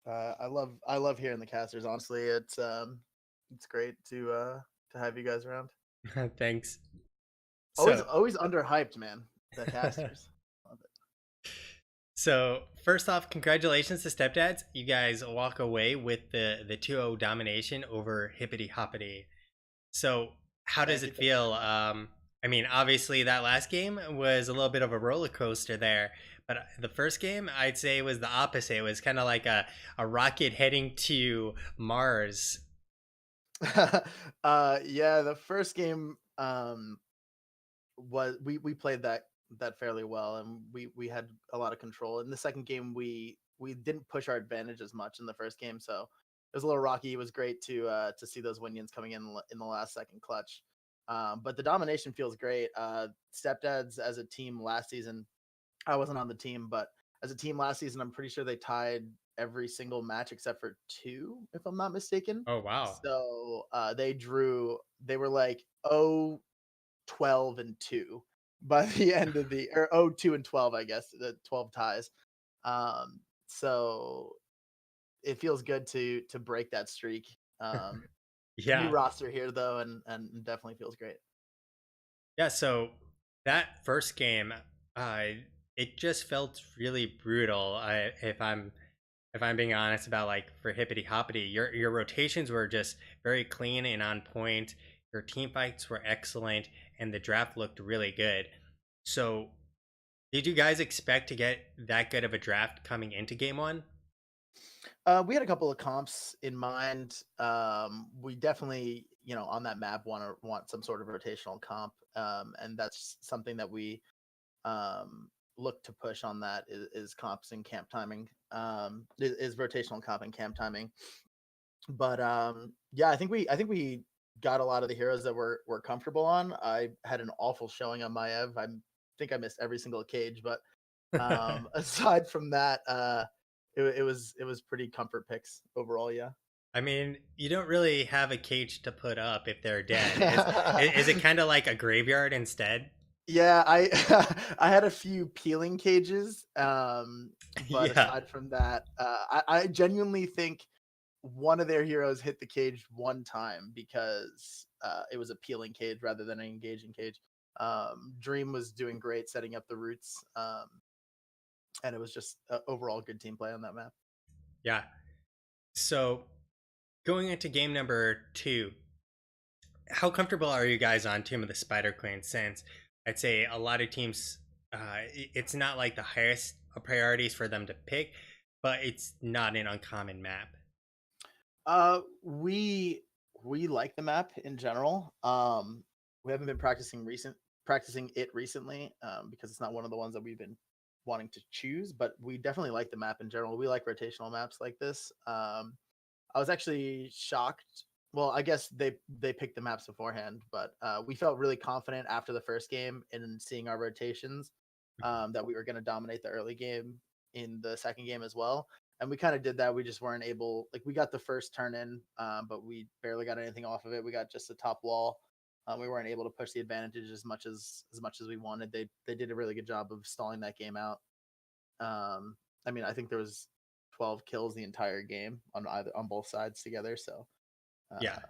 I love hearing the casters. Honestly, it's great to have you guys around. Thanks. Always So, always underhyped, man. The casters. Love it. so first off, congratulations to Stepdads. You guys walk away with the 2-0 domination over Hippity Hoppity. So, how does Thank you. it Thank you feel? very much. I mean, obviously that last game was a little bit of a roller coaster there, but the first game I'd say was the opposite. It was kind of like a rocket heading to Mars. Yeah, the first game was we played that fairly well, and we had a lot of control. In the second game, we didn't push our advantage as much in the first game, so it was a little rocky. It was great to see those winions coming in the last second clutch. But the domination feels great. Stepdads as a team last season, I wasn't on the team, but as a team last season, I'm pretty sure they tied every single match except for two, if I'm not mistaken. Oh wow. So they were like, oh, 12 and 2 by the end of the or 2 and 12, I guess, the 12 ties. So it feels good to break that streak. New Yeah. roster here though, and definitely feels great. Yeah, so that first game, uh, it just felt really brutal. If I'm being honest about like for Hippity Hoppity, your rotations were just very clean and on point. Your team fights were excellent, and the draft looked really good. So, did you guys expect to get that good of a draft coming into game one? We had a couple of comps in mind. We definitely, on that map want some sort of rotational comp, and that's something that we look to push on. That is comps and camp timing. Is rotational comp and camp timing. But yeah, I think we got a lot of the heroes that we're comfortable on. I had an awful showing on my Ev. I think I missed every single cage, but aside from that, it was pretty comfort picks overall. Yeah. I mean, you don't really have a cage to put up if they're dead. Is it kind of like a graveyard instead? Yeah, I I had a few peeling cages, but Yeah. aside from that, I genuinely think one of their heroes hit the cage one time because it was a peeling cage rather than an engaging cage. Dream was doing great setting up the roots, and it was just overall good team play on that map. Yeah. So going into game number two, how comfortable are you guys on Tomb of the Spider Queen? Since I'd say a lot of teams, it's not like the highest priorities for them to pick, but it's not an uncommon map. We like the map in general. We haven't been practicing it recently because it's not one of the ones that we've been wanting to choose, but we definitely like the map in general. We like rotational maps like this. I was actually shocked. Well, I guess they picked the maps beforehand, but we felt really confident after the first game in seeing our rotations that we were going to dominate the early game in the second game as well. And we kind of did that. We just weren't able. Like we got the first turn in, but we barely got anything off of it. We got just the top wall. We weren't able to push the advantage as much as we wanted. They did a really good job of stalling that game out. I mean, I think there was 12 kills the entire game on both sides together. So, Yeah.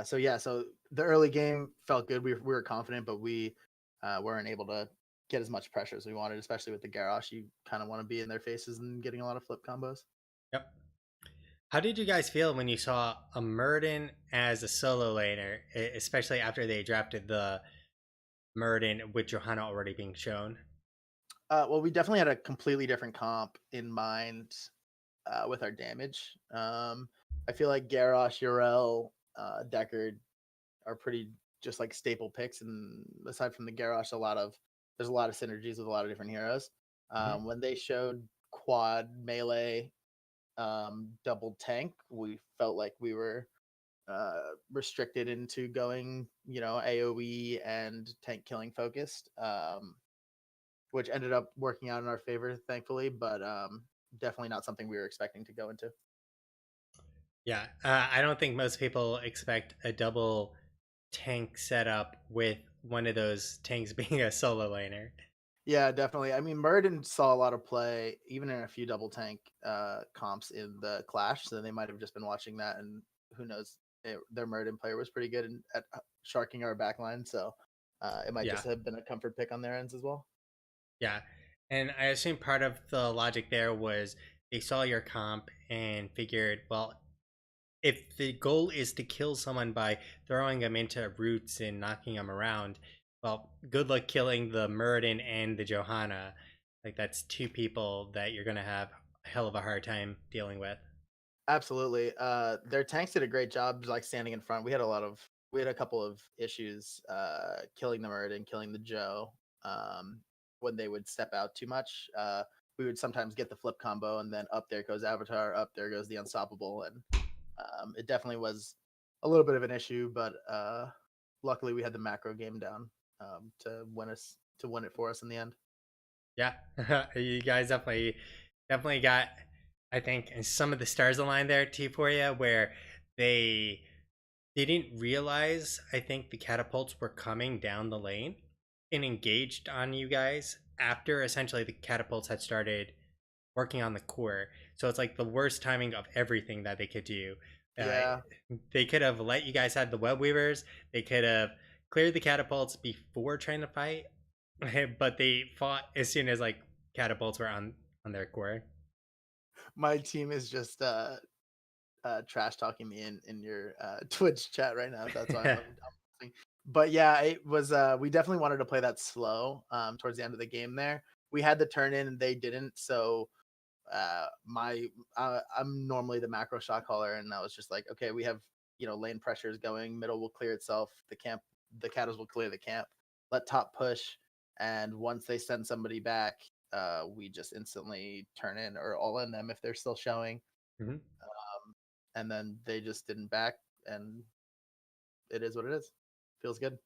so yeah, so the early game felt good. We were confident, but we weren't able to get as much pressure as we wanted, especially with the Garrosh. You kind of want to be in their faces and getting a lot of flip combos. Yep. How did you guys feel when you saw a Murden as a solo laner, especially after they drafted the Murden with Johanna already being shown? Well, we definitely had a completely different comp in mind with our damage. I feel like Garrosh, Urel, Deckard are pretty just like staple picks, and aside from the Garrosh, there's a lot of synergies with a lot of different heroes. Mhm. When they showed quad melee double tank, we felt like we were restricted into going, AOE and tank killing focused, which ended up working out in our favor, thankfully, but definitely not something we were expecting to go into. Yeah, I don't think most people expect a double tank setup with one of those tanks being a solo laner. Yeah, definitely. I mean, Murden saw a lot of play, even in a few double tank comps in the Clash. So they might have just been watching that, and who knows? Their Murden player was pretty good at sharking our backline, so it might Yeah, just have been a comfort pick on their ends as well. yeah. And I assume part of the logic there was they saw your comp and figured, well, if the goal is to kill someone by throwing them into roots and knocking them around, well, good luck killing the Muradin and the Johanna. Like that's two people that you're gonna have a hell of a hard time dealing with. Absolutely. Their tanks did a great job, like standing in front. We had a couple of issues killing the Murd and killing the Joe when they would step out too much. We would sometimes get the flip combo, and then up there goes Avatar, up there goes the Unstoppable, and it definitely was a little bit of an issue. But luckily, we had the macro game down to win it for us in the end. Yeah, you guys definitely got, I think, some of the stars aligned there too for you, where they they didn't realize, I think, the catapults were coming down the lane and engaged on you guys after essentially the catapults had started working on the core. So it's like the worst timing of everything that they could do. Uh, Yeah, they could have let you guys have the web weavers. They could have cleared the catapults before trying to fight, but they fought as soon as like catapults were on their core. my team is just trash talking me in your Twitch chat right now. That's why I'm laughing. But yeah, it was we definitely wanted to play that slow towards the end of the game there. We had the turn in and they didn't, so I'm normally the macro shot caller, and I was just like, okay, we have lane pressures going, middle will clear itself, the cattles will clear the camp, let top push, and once they send somebody back, we just instantly turn in or all in them if they're still showing. Mhm. And then they just didn't back, and it is what it is. Feels good.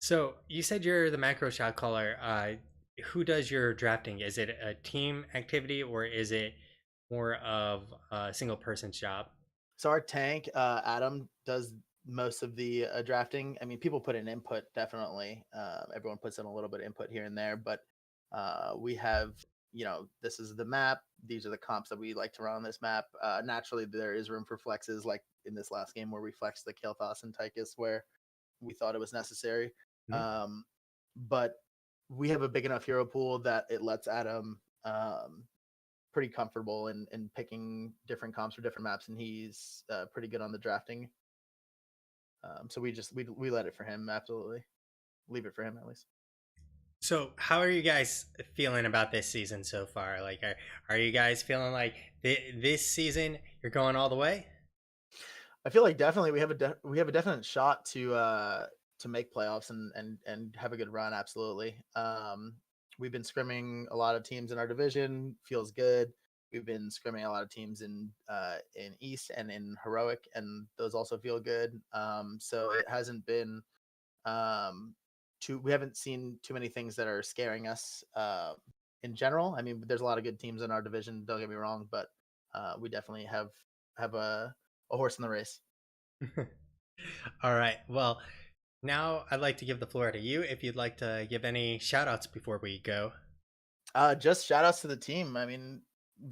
So you said you're the macro shot caller. Who does your drafting? Is it a team activity or is it more of a single person's job? So our tank, Adam, does most of the drafting. I mean, people put in input definitely. Everyone puts in a little bit of input here and there, but we have, this is the map. These are the comps that we like to run on this map. Naturally, there is room for flexes, like in this last game where we flexed the Kael'thas and Tychus, where we thought it was necessary. Mhm. Um, but we have a big enough hero pool that it lets Adam pretty comfortable in picking different comps for different maps, and he's pretty good on the drafting. So we let it for him. Absolutely, leave it for him at least. So how are you guys feeling about this season so far? Like, are you guys feeling like this season you're going all the way? I feel like definitely we have a definite shot to make playoffs and have a good run. Absolutely. We've been scrimming a lot of teams in our division. Feels good. We've been scrimming a lot of teams in East and in Heroic, and those also feel good. So it hasn't been we haven't seen too many things that are scaring us in general. I mean, there's a lot of good teams in our division. Don't get me wrong, but we definitely have a horse in the race. All right. Well, now I'd like to give the floor to you if you'd like to give any shout outs before we go. Just shout outs to the team. I mean,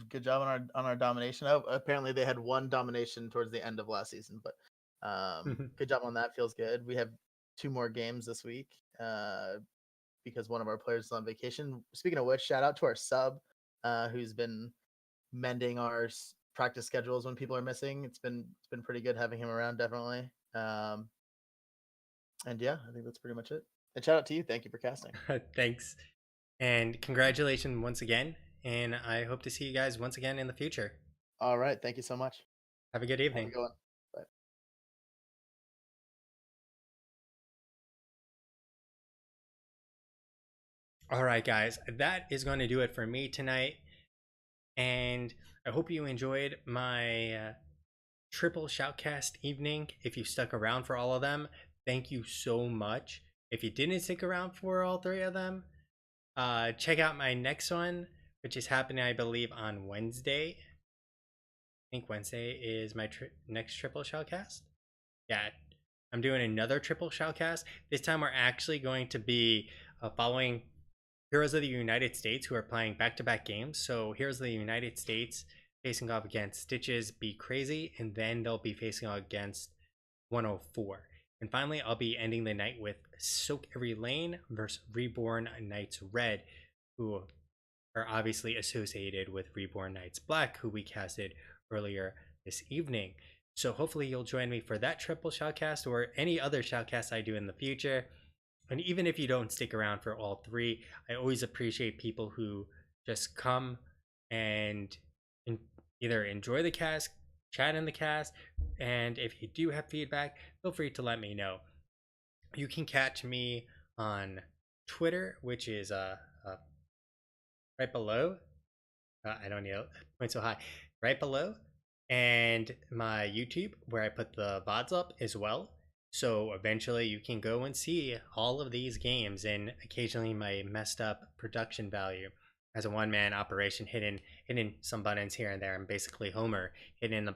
good job on our domination. Oh, apparently, they had one domination towards the end of last season, but good job on that. Feels good. We have two more games this week because one of our players is on vacation. Speaking of which, shout out to our sub who's been mending our practice schedules when people are missing. It's been pretty good having him around, definitely. And yeah, I think that's pretty much it. And shout out to you. Thank you for casting. Thanks. And congratulations once again. And I hope to see you guys once again in the future. All right. Thank you so much. Have a good Have a evening. good one. Bye. All right, guys, that is going to do it for me tonight. And I hope you enjoyed my triple shoutcast evening. If you stuck around for all of them, thank you so much. If you didn't stick around for all three of them, check out my next one, which is happening, I believe, on Wednesday. I think Wednesday is my next triple shoutcast. Yeah, I'm doing another triple shoutcast. This time we're actually going to be following Heroes of the United States, who are playing back-to-back games. So Heroes of the United States facing off against Stitches Be Crazy, and then they'll be facing off against 104. And finally, I'll be ending the night with Soak Every Lane versus Reborn Knights Red, who are obviously associated with Reborn Knights Black, who we casted earlier this evening. So hopefully you'll join me for that triple shoutcast or any other shoutcast I do in the future. And even if you don't stick around for all three, I always appreciate people who just come and either enjoy the cast, chat in the cast, and if you do have feedback, feel free to let me know. You can catch me on Twitter, which is right below. I don't know, point so high. Right below, and my YouTube, where I put the VODs up as well. So eventually you can go and see all of these games and occasionally my messed up production value as a one-man operation, hitting some buttons here and there. I'm basically Homer hitting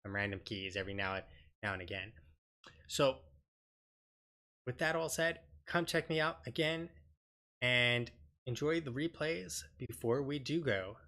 some random keys every now and again. So with that all said, come check me out again and enjoy the replays before we do go.